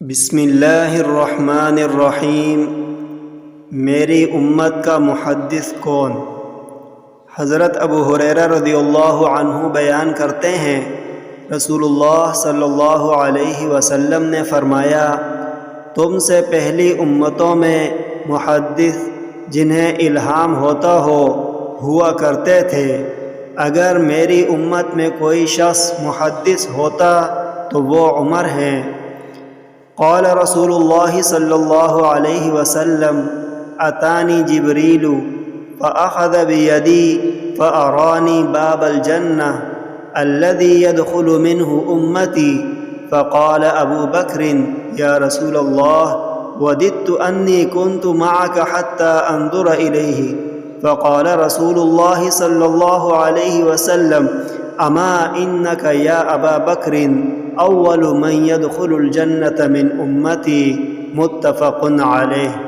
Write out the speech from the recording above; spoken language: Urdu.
بسم اللہ الرحمن الرحیم۔ میری امت کا محدث کون؟ حضرت ابو ہریرہ رضی اللہ عنہ بیان کرتے ہیں، رسول اللہ صلی اللہ علیہ وسلم نے فرمایا، تم سے پہلی امتوں میں محدث جنہیں الہام ہوتا ہوا کرتے تھے۔ اگر میری امت میں کوئی شخص محدث ہوتا تو وہ عمر ہیں۔ قال رسول اللہ صلی اللہ علیہ وسلم، اتانی جبریل فاخذ بیدی فارانی باب الجنہ الذی يدخل منه امتی فقال ابو بکر یا رسول اللہ وددت انی كنت معك حتى انظر الیہ فقال رسول اللہ صلی اللہ علیہ وسلم، اما انک یا ابا بکر اول من يدخل الجنة من امتی، متفق علیہ۔